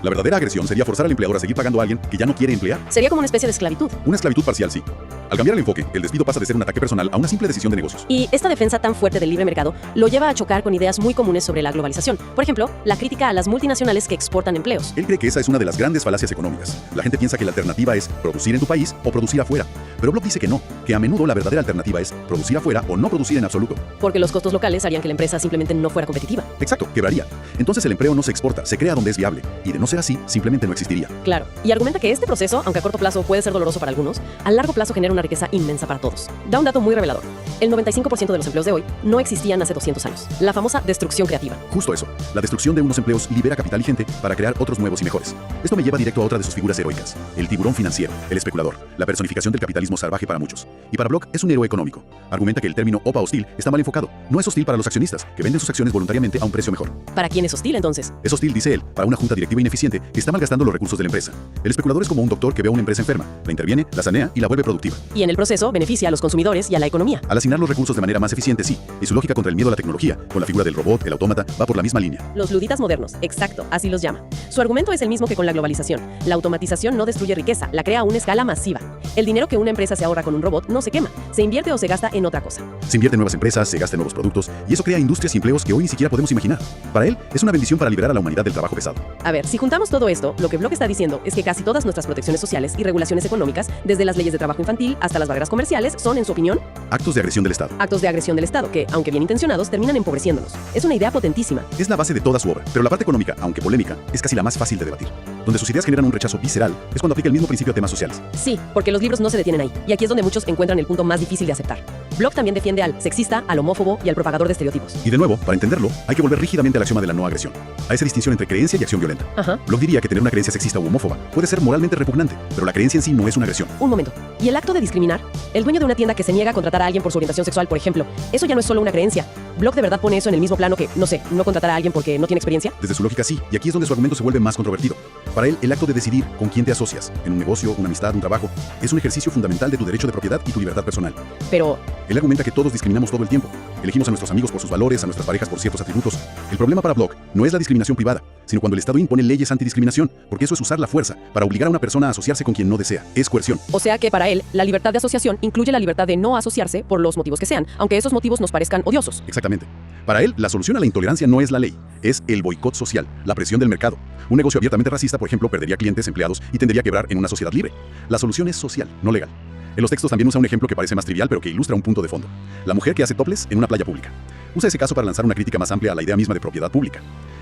La verdadera agresión sería forzar al empleador a seguir pagando a alguien que ya no quiere emplear. Sería como una especie de esclavitud. Una esclavitud parcial, sí. Al cambiar el enfoque, el despido pasa de ser un ataque personal a una simple decisión de negocios. Y esta defensa tan fuerte del libre mercado lo lleva a chocar con ideas muy comunes sobre la globalización. Por ejemplo, la crítica a las multinacionales que exportan empleos. Él cree que esa es una de las grandes falacias económicas. La gente piensa que la alternativa es producir en tu país o producir afuera. Pero Block dice que no, que a menudo la verdadera alternativa es producir afuera o no producir en absoluto. Porque los costos locales harían que la empresa simplemente no fuera competitiva. Exacto, quebraría. Entonces el empleo no se exporta, se crea donde es viable. Y de no ser así, simplemente no existiría. Claro. Y argumenta que este proceso, aunque a corto plazo puede ser doloroso para algunos, a largo plazo genera una riqueza inmensa para todos. Da un dato muy revelador. El 95% de los empleos de hoy no existían hace 200 años. La famosa destrucción creativa. Justo eso. La destrucción de unos empleos libera capital y gente para crear otros nuevos y mejores. Esto me lleva directo a otra de sus figuras heroicas. El tiburón financiero, el especulador, la personificación del capitalismo salvaje para muchos. Y para Block es un héroe económico. Argumenta que el término OPA hostil está mal enfocado. No es hostil para los accionistas, que venden sus acciones voluntariamente a un precio mejor. ¿Para quién es hostil entonces? Es hostil, dice él, para una junta directiva ineficiente que está malgastando los recursos de la empresa. El especulador es como un doctor que ve a una empresa enferma, la interviene, la sanea y la vuelve productiva. Y en el proceso beneficia a los consumidores y a la economía. Al asignar los recursos de manera más eficiente, sí. Y su lógica contra el miedo a la tecnología, con la figura del robot, el autómata, va por la misma línea. Los luditas modernos, exacto, así los llama. Su argumento es el mismo que con la globalización. La automatización no destruye riqueza, la crea a una escala masiva. El dinero que una empresa se ahorra con un robot no se quema, se invierte o se gasta en otra cosa. Se invierte en nuevas empresas, se gasta en nuevos productos, y eso crea industrias y empleos que hoy ni siquiera podemos imaginar. Para él, es una bendición para liberar a la humanidad del trabajo pesado. A ver, si juntamos todo esto, lo que Block está diciendo es que casi todas nuestras protecciones sociales y regulaciones económicas, desde las leyes de trabajo infantil hasta las barreras comerciales, son, en su opinión, actos de agresión del Estado. Actos de agresión del Estado que, aunque bien intencionados, terminan empobreciéndonos. Es una idea potentísima. Es la base de toda su obra, pero la parte económica, aunque polémica, es casi la más fácil de debatir. Donde sus ideas generan un rechazo visceral, es cuando aplica el mismo principio a temas sociales. Sí, porque los libros no se detienen ahí, y aquí es donde muchos encuentran el punto más difícil de aceptar. Block también defiende al sexista, al homófobo y al propagador de estereotipos. Y de nuevo, para entenderlo, hay que volver rígidamente al axioma de la no agresión, a esa distinción entre creencia y acción violenta. Ajá. Block diría que tener una creencia sexista u homófoba puede ser moralmente repugnante, pero la creencia en sí no es una agresión. Un momento. ¿Y el acto de discriminar? El dueño de una tienda que se niega a contratar a alguien por su orientación sexual, por ejemplo, eso ya no es solo una creencia. ¿Block de verdad pone eso en el mismo plano que, no sé, no contratar a alguien porque no tiene experiencia? Desde su lógica sí, y aquí es donde su argumento se vuelve más controvertido. Para él, el acto de decidir con quién te asocias, en un negocio, una amistad, un trabajo, es un ejercicio fundamental de tu derecho de propiedad y tu libertad personal. Pero Él argumenta que todos discriminamos todo el tiempo. Elegimos a nuestros amigos por sus valores, a nuestras parejas por ciertos atributos. El problema para Block no es la discriminación privada, sino cuando el Estado impone leyes antidiscriminación, porque eso es usar la fuerza para obligar a una persona a asociarse con quien no desea. Es coerción. o sea que para él, la libertad de asociación incluye la libertad de no asociarse por los motivos que sean, aunque esos motivos nos parezcan odiosos. Exactamente. Para él, la solución a la intolerancia no es la ley, es el boicot social, la presión del mercado. Un negocio abiertamente racista, por ejemplo, perdería clientes, empleados y tendería a quebrar en una sociedad libre. La solución es social, no legal. En los textos también usa un ejemplo que parece más trivial, pero que ilustra un punto de fondo. La mujer que hace topless en una playa pública. Usa ese caso para lanzar una crítica más amplia a la idea misma de propiedad pública.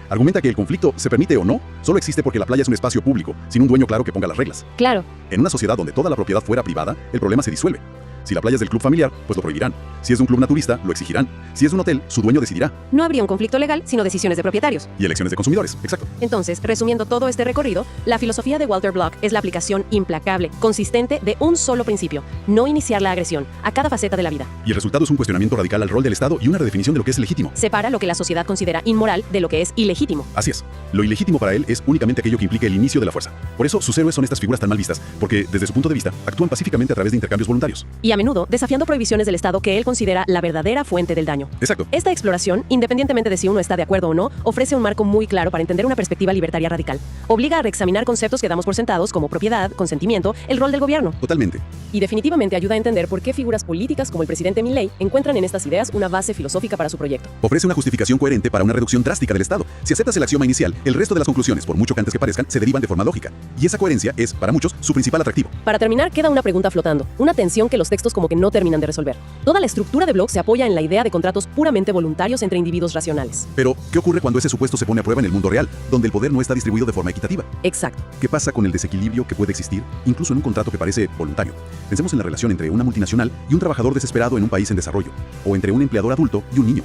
Argumenta que el conflicto, se permite o no, solo existe porque la playa es un espacio público, sin un dueño claro que ponga las reglas. Claro. En una sociedad donde toda la propiedad fuera privada, el problema se disuelve. Si la playa es del club familiar, pues lo prohibirán. Si es de un club naturista, lo exigirán. Si es de un hotel, su dueño decidirá. No habría un conflicto legal, sino decisiones de propietarios. Y elecciones de consumidores, exacto. Entonces, resumiendo todo este recorrido, la filosofía de Walter Block es la aplicación implacable, consistente de un solo principio: no iniciar la agresión a cada faceta de la vida. Y el resultado es un cuestionamiento radical al rol del Estado y una redefinición de lo que es legítimo. Separa lo que la sociedad considera inmoral de lo que es ilegítimo. Así es. Lo ilegítimo para él es únicamente aquello que implique el inicio de la fuerza. Por eso sus héroes son estas figuras tan mal vistas, porque desde su punto de vista actúan pacíficamente a través de intercambios voluntarios. Y a menudo desafiando prohibiciones del Estado que él considera la verdadera fuente del daño. Exacto. Esta exploración, independientemente de si uno está de acuerdo o no, ofrece un marco muy claro para entender una perspectiva libertaria radical. Obliga a reexaminar conceptos que damos por sentados como propiedad, consentimiento, el rol del gobierno. Totalmente. Y definitivamente ayuda a entender por qué figuras políticas como el presidente Milei encuentran en estas ideas una base filosófica para su proyecto. Ofrece una justificación coherente para una reducción drástica del Estado. Si aceptas el axioma inicial, el resto de las conclusiones, por mucho cantes que parezcan, se derivan de forma lógica. Y esa coherencia es, para muchos, su principal atractivo. Para terminar, queda una pregunta flotando, una tensión que los textos como que no terminan de resolver. Toda la estructura de Block se apoya en la idea de contratos puramente voluntarios entre individuos racionales. Pero, ¿qué ocurre cuando ese supuesto se pone a prueba en el mundo real, donde el poder no está distribuido de forma equitativa? Exacto. ¿Qué pasa con el desequilibrio que puede existir, incluso en un contrato que parece voluntario? Pensemos en la relación entre una multinacional y un trabajador desesperado en un país en desarrollo, o entre un empleador adulto y un niño.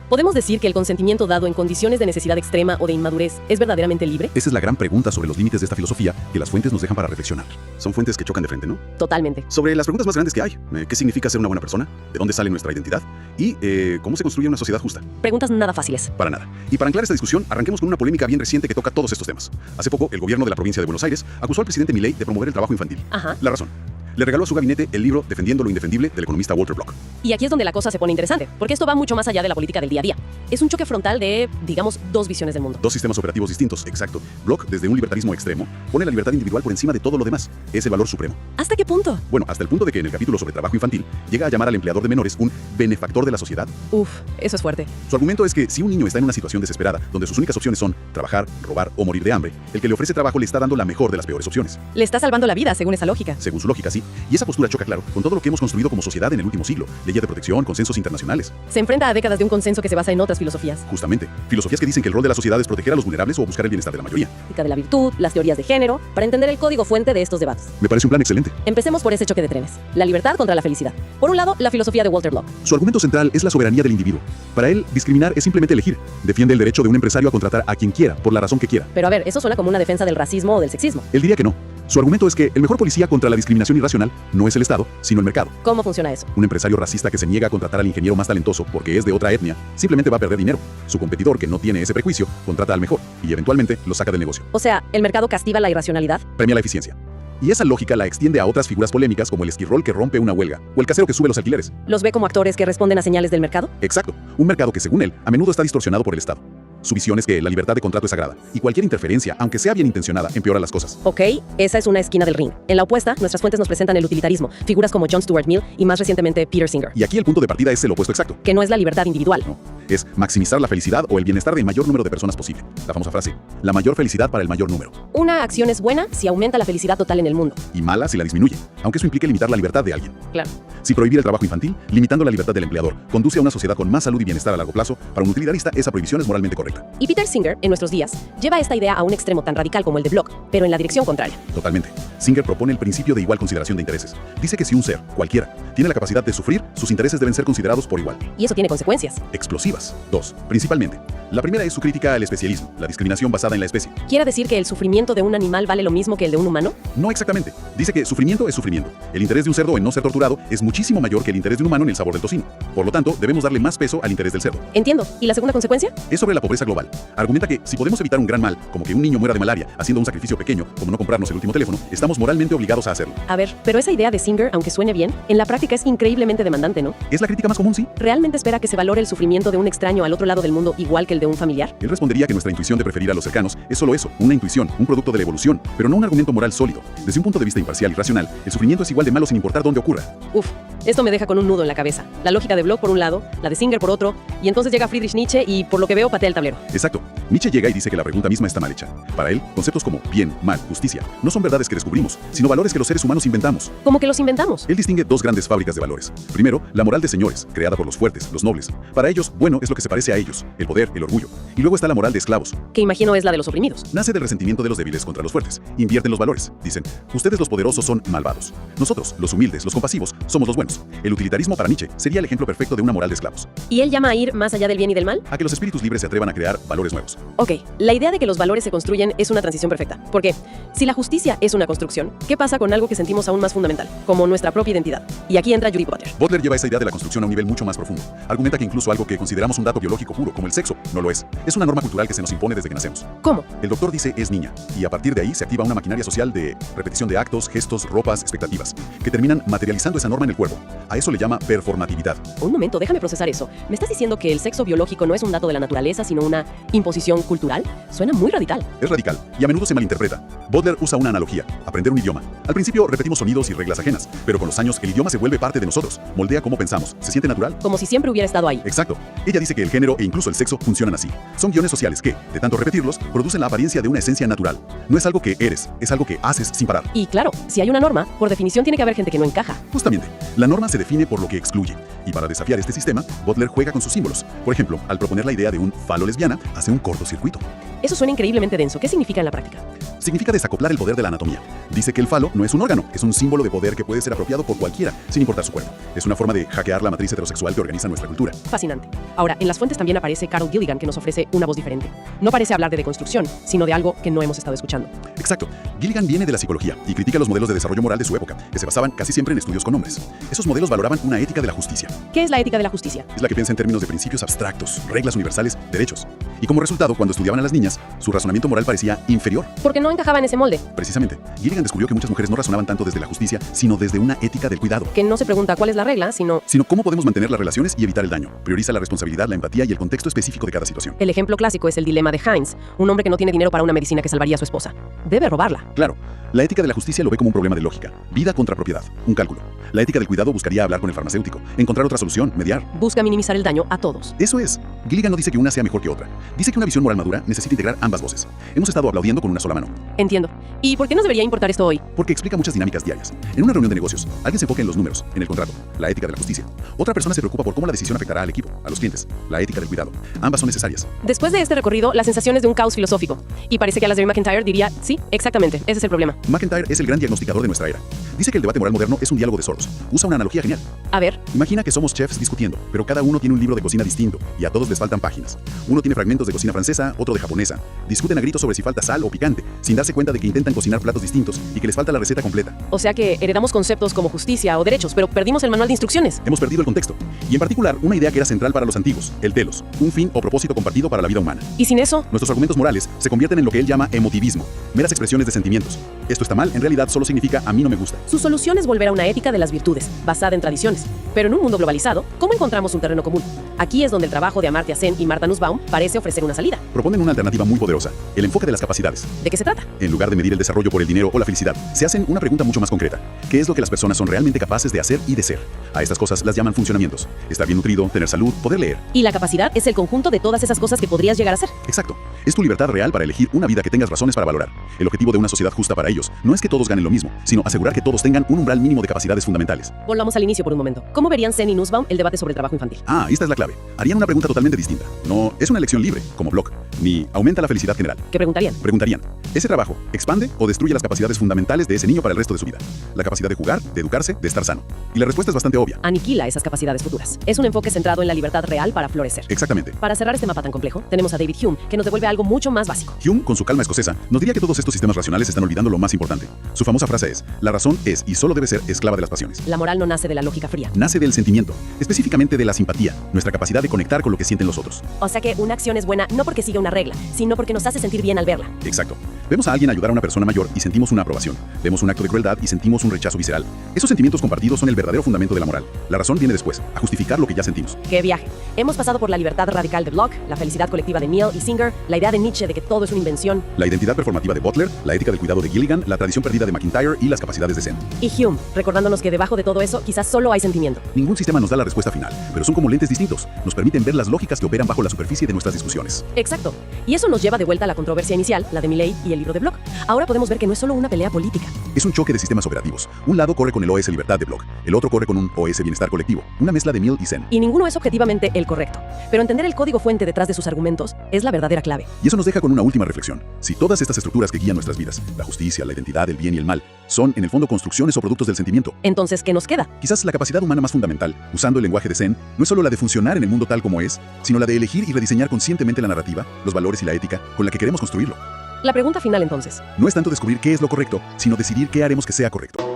¿Podemos decir que el consentimiento dado en condiciones de necesidad extrema o de inmadurez es verdaderamente libre? Esa es la gran pregunta sobre los límites de esta filosofía que las fuentes nos dejan para reflexionar. Son fuentes que chocan de frente, ¿no? Totalmente. Sobre las preguntas más grandes que hay. ¿Qué significa ser una buena persona? ¿De dónde sale nuestra identidad? ¿Y cómo se construye una sociedad justa? Preguntas nada fáciles. Para nada. Y para anclar esta discusión, arranquemos con una polémica bien reciente que toca todos estos temas. Hace poco, el gobierno de la provincia de Buenos Aires acusó al presidente Milei de promover el trabajo infantil. Ajá. La razón: le regaló a su gabinete el libro Defendiendo lo Indefendible del economista Walter Block. Y aquí es donde la cosa se pone interesante, porque esto va mucho más allá de la política del día a día. Es un choque frontal de, digamos, dos visiones del mundo. Dos sistemas operativos distintos, exacto. Block, desde un libertarismo extremo, pone la libertad individual por encima de todo lo demás. Es el valor supremo. ¿Hasta qué punto? Bueno, hasta el punto de que en el capítulo sobre trabajo infantil llega a llamar al empleador de menores un benefactor de la sociedad. Uf, eso es fuerte. Su argumento es que si un niño está en una situación desesperada, donde sus únicas opciones son trabajar, robar o morir de hambre, el que le ofrece trabajo le está dando la mejor de las peores opciones. Le está salvando la vida, según esa lógica. Según su lógica, sí. Y esa postura choca, claro, con todo lo que hemos construido como sociedad en el último siglo. Leyes de protección, consensos internacionales. Se enfrenta a décadas de un consenso que se basa en otras filosofías. Justamente. Filosofías que dicen que el rol de la sociedad es proteger a los vulnerables o buscar el bienestar de la mayoría. Ética de la virtud, las teorías de género, para entender el código fuente de estos debates. Me parece un plan excelente. Empecemos por ese choque de trenes. La libertad contra la felicidad. Por un lado, la filosofía de Walter Block. Su argumento central es la soberanía del individuo. Para él, discriminar es simplemente elegir. Defiende el derecho de un empresario a contratar a quien quiera, por la razón que quiera. Pero a ver, eso suena como una defensa del racismo o del sexismo. Él diría que no. Su argumento es que el mejor policía contra la discriminación irracional no es el Estado, sino el mercado. ¿Cómo funciona eso? Un empresario racista que se niega a contratar al ingeniero más talentoso porque es de otra etnia, simplemente va a perder dinero. Su competidor, que no tiene ese prejuicio, contrata al mejor y eventualmente lo saca del negocio. O sea, ¿el mercado castiga la irracionalidad? Premia la eficiencia. Y esa lógica la extiende a otras figuras polémicas como el esquirrol que rompe una huelga o el casero que sube los alquileres. ¿Los ve como actores que responden a señales del mercado? Exacto, un mercado que según él a menudo está distorsionado por el Estado. Su visión es que la libertad de contrato es sagrada y cualquier interferencia, aunque sea bien intencionada, empeora las cosas. Ok, esa es una esquina del ring. En la opuesta, nuestras fuentes nos presentan el utilitarismo, figuras como John Stuart Mill y más recientemente Peter Singer. Y aquí el punto de partida es el opuesto exacto. Que no es la libertad individual. No, es maximizar la felicidad o el bienestar del mayor número de personas posible. La famosa frase, la mayor felicidad para el mayor número. Una acción es buena si aumenta la felicidad total en el mundo. Y mala si la disminuye, aunque eso implique limitar la libertad de alguien. Claro. Si prohibir el trabajo infantil, limitando la libertad del empleador, conduce a una sociedad con más salud y bienestar a largo plazo, para un utilitarista esa prohibición es moralmente correcta. correcta. Y Peter Singer, en nuestros días, lleva esta idea a un extremo tan radical como el de Bloch, pero en la dirección contraria. Totalmente. Singer propone el principio de igual consideración de intereses. Dice que si un ser, cualquiera, tiene la capacidad de sufrir, sus intereses deben ser considerados por igual. Y eso tiene consecuencias. Explosivas. Dos, principalmente. La primera es su crítica al especialismo, la discriminación basada en la especie. ¿Quiere decir que el sufrimiento de un animal vale lo mismo que el de un humano? No exactamente. Dice que sufrimiento es sufrimiento. El interés de un cerdo en no ser torturado es muchísimo mayor que el interés de un humano en el sabor del tocino. Por lo tanto, debemos darle más peso al interés del cerdo. Entiendo. ¿Y la segunda consecuencia? Es sobre la pobreza global. Argumenta que si podemos evitar un gran mal, como que un niño muera de malaria haciendo un sacrificio pequeño, como no comprarnos el último teléfono, estamos moralmente obligados a hacerlo. A ver, pero esa idea de Singer, aunque suene bien, en la práctica es increíblemente demandante, ¿no? ¿Es la crítica más común, sí? ¿Realmente espera que se valore el sufrimiento de un extraño al otro lado del mundo igual que el de un familiar? Él respondería que nuestra intuición de preferir a los cercanos es solo eso, una intuición, un producto de la evolución, pero no un argumento moral sólido. Desde un punto de vista imparcial y racional, el sufrimiento es igual de malo sin importar dónde ocurra. Uf, esto me deja con un nudo en la cabeza. La lógica de Bloch por un lado, la de Singer por otro, y entonces llega Friedrich Nietzsche y, por lo que veo, patea el tablero. Exacto. Nietzsche llega y dice que la pregunta misma está mal hecha. Para él, conceptos como bien, mal, justicia, no son verdades que descubrimos, sino valores que los seres humanos inventamos. ¿Cómo que los inventamos? Él distingue dos grandes fábricas de valores. Primero, la moral de señores, creada por los fuertes, los nobles. Para ellos, bueno es lo que se parece a ellos, el poder, el orgullo. Y luego está la moral de esclavos. Que imagino es la de los oprimidos. Nace del resentimiento de los débiles contra los fuertes. Invierten los valores. Dicen, ustedes los poderosos son malvados. Nosotros, los humildes, los compasivos, somos los buenos. El utilitarismo para Nietzsche sería el ejemplo perfecto de una moral de esclavos. ¿Y él llama a ir más allá del bien y del mal? A que los espíritus libres se atrevan a crear valores nuevos. Ok, la idea de que los valores se construyen es una transición perfecta. Porque si la justicia es una construcción, ¿qué pasa con algo que sentimos aún más fundamental, como nuestra propia identidad? Y aquí entra Judith Butler. Butler lleva esa idea de la construcción a un nivel mucho más profundo. Argumenta que incluso algo que consideramos un dato biológico puro, como el sexo, no lo es. Es una norma cultural que se nos impone desde que nacemos. ¿Cómo? El doctor dice es niña, y a partir de ahí se activa una maquinaria social de repetición de actos, gestos, ropas, expectativas, que terminan materializando esa norma en el cuerpo. A eso le llama performatividad. Un momento, déjame procesar eso. ¿Me estás diciendo que el sexo biológico no es un dato de la naturaleza, sino una imposición cultural? Suena muy radical. Es radical, y a menudo se malinterpreta. Butler usa una analogía, aprender un idioma. Al principio repetimos sonidos y reglas ajenas, pero con los años el idioma se vuelve parte de nosotros, moldea cómo pensamos, se siente natural. Como si siempre hubiera estado ahí. Exacto. Ella dice que el género e incluso el sexo funcionan así. Son guiones sociales que, de tanto repetirlos, producen la apariencia de una esencia natural. No es algo que eres, es algo que haces sin parar. Y claro, si hay una norma, por definición tiene que haber gente que no encaja. Justamente, la norma se define por lo que excluye. Y para desafiar este sistema, Butler juega con sus símbolos. Por ejemplo, al proponer la idea de un falo lesbiana, hace un cortocircuito. Eso suena increíblemente denso. ¿Qué significa en la práctica? Significa desacoplar el poder de la anatomía. Dice que el falo no es un órgano, es un símbolo de poder que puede ser apropiado por cualquiera, sin importar su cuerpo. Es una forma de hackear la matriz heterosexual que organiza nuestra cultura. Fascinante. Ahora, en las fuentes también aparece Carol Gilligan, que nos ofrece una voz diferente. No parece hablar de deconstrucción, sino de algo que no hemos estado escuchando. Exacto. Gilligan viene de la psicología y critica los modelos de desarrollo moral de su época, que se basaban casi siempre en estudios con nombres. Esos modelos valoraban una ética de la justicia. ¿Qué es la ética de la justicia? Es la que piensa en términos de principios abstractos, reglas universales, derechos. Y como resultado, cuando estudiaban a las niñas, su razonamiento moral parecía inferior. Porque no encajaba en ese molde. Precisamente, Gilligan descubrió que muchas mujeres no razonaban tanto desde la justicia, sino desde una ética del cuidado. Que no se pregunta cuál es la regla, sino Cómo podemos mantener las relaciones y evitar el daño. Prioriza la responsabilidad, la empatía y el contexto específico de cada situación. el ejemplo clásico es el dilema de Heinz, un hombre que no tiene dinero para una medicina que salvaría a su esposa. Debe robarla. Claro, la ética de la justicia lo ve como un problema de lógica, vida contra propiedad, un cálculo. La ética del cuidado buscaría hablar con el farmacéutico, encontrar otra solución, mediar. Busca minimizar el daño a todos. Eso es. Gilligan no dice que una sea mejor que otra. Dice que una visión moral madura necesita integrar ambas voces. Hemos estado aplaudiendo con una sola mano. Entiendo. ¿Y por qué nos debería importar esto hoy? Porque explica muchas dinámicas diarias. En una reunión de negocios, alguien se enfoca en los números, en el contrato, la ética de la justicia. Otra persona se preocupa por cómo la decisión afectará al equipo, a los clientes, la ética del cuidado. Ambas son necesarias. Después de este recorrido, la sensación es de un caos filosófico. Y parece que Alasdair MacIntyre diría, sí, exactamente, ese es el problema. MacIntyre es el gran diagnosticador de nuestra era. Dice que el debate moral moderno es un diálogo de sordos. Usa una analogía genial. A ver, Imagina que somos chefs discutiendo, pero cada uno tiene un libro de cocina distinto y a todos les faltan páginas. Uno tiene fragmentos de cocina francesa, otro de japonesa. Discuten a gritos sobre si falta sal o picante, sin darse cuenta de que intentan cocinar platos distintos y que les falta la receta completa. o sea que heredamos conceptos como justicia o derechos, pero perdimos el manual de instrucciones. Hemos perdido el contexto. Y en particular, una idea que era central para los antiguos, el telos, un fin o propósito compartido para la vida humana. Y sin eso, Nuestros argumentos morales se convierten en lo que él llama emotivismo, meras expresiones de sentimientos. Esto está mal, en realidad solo significa a mí no me gusta. su solución es volver a una ética de las virtudes, basada en tradiciones. Pero en un mundo globalizado, ¿cómo encontramos un terreno común? Aquí es donde el trabajo de Amartya Sen y Martha Nussbaum parece ofrecer una salida. Proponen una alternativa muy poderosa, el enfoque de las capacidades. ¿De qué se trata? En lugar de medir el desarrollo por el dinero o la felicidad, se hacen una pregunta mucho más concreta. ¿Qué es lo que las personas son realmente capaces de hacer y de ser? A estas cosas las llaman funcionamientos. Estar bien nutrido, tener salud, poder leer. Y la capacidad es el conjunto de todas esas cosas que podrías llegar a ser. Exacto. Es tu libertad real para elegir una vida que tengas razones para valorar. El objetivo de una sociedad justa para ellos no es que todos ganen lo mismo, sino asegurar que todos tengan un umbral mínimo de capacidades fundamentales. Volvamos al inicio por un momento. ¿Cómo verían Sen y Nussbaum el debate sobre el trabajo infantil? Esta es la clave. Harían una pregunta totalmente distinta. No, es una elección libre, como Bloch. ni aumenta la felicidad general. ¿Qué preguntarían? Preguntarían, ¿ese trabajo expande o destruye las capacidades fundamentales de ese niño para el resto de su vida? La capacidad de jugar, de educarse, de estar sano. Y la respuesta es bastante obvia. Aniquila esas capacidades futuras. Es un enfoque centrado en la libertad real para florecer. Exactamente. Para cerrar este mapa tan complejo, tenemos a David Hume, que nos devuelve algo mucho más básico. Hume, con su calma escocesa, nos diría que todos estos sistemas racionales están olvidando lo más importante. Su famosa frase es, la razón es y solo debe ser esclava de las pasiones. La moral no nace de la lógica fría. Nace del sentimiento, específicamente de la simpatía, nuestra capacidad de conectar con lo que sienten los otros. O sea que una acción es buena no porque siga una regla, sino porque nos hace sentir bien al verla. Exacto. Vemos a alguien ayudar a una persona mayor y sentimos una aprobación. Vemos un acto de crueldad y sentimos un rechazo visceral. Esos sentimientos compartidos son el verdadero fundamento de la moral. La razón viene después, a justificar lo que ya sentimos. ¡Qué viaje! Hemos pasado por la libertad radical de Bloch, la felicidad colectiva de Mill y Singer, la idea de Nietzsche de que todo es una invención, La identidad performativa de Butler, la ética del cuidado de Gilligan, la tradición perdida de McIntyre y las capacidades de Zen. y Hume, recordándonos que debajo de todo eso quizás solo hay sentimiento. Ningún sistema nos da la respuesta final, pero son como lentes distintos. Nos permiten ver las lógicas que operan bajo la superficie de nuestras discusiones. Exacto. Y eso nos lleva de vuelta a la controversia inicial, la de Milley y el libro de Bloch. Ahora podemos ver que no es solo una pelea política. Es un choque de sistemas operativos. Un lado corre con el OS Libertad de Bloch, el otro corre con un OS Bienestar Colectivo, una mezcla de Mill y Zen. Y ninguno es objetivamente el correcto. Pero entender el código fuente detrás de sus argumentos es la verdadera clave. Y eso nos deja con una última reflexión. Si todas estas estructuras que guían nuestras vidas, la justicia, la identidad, el bien y el mal, son en el fondo construcciones o productos del sentimiento, Entonces, ¿qué nos queda? quizás la capacidad humana más fundamental, usando el lenguaje de Zen, no es solo la de funcionar en el mundo tal como es, sino la de elegir y rediseñar conscientemente la narrativa, los valores y la ética con la que queremos construirlo. La pregunta final entonces. No es tanto descubrir qué es lo correcto, sino decidir qué haremos que sea correcto.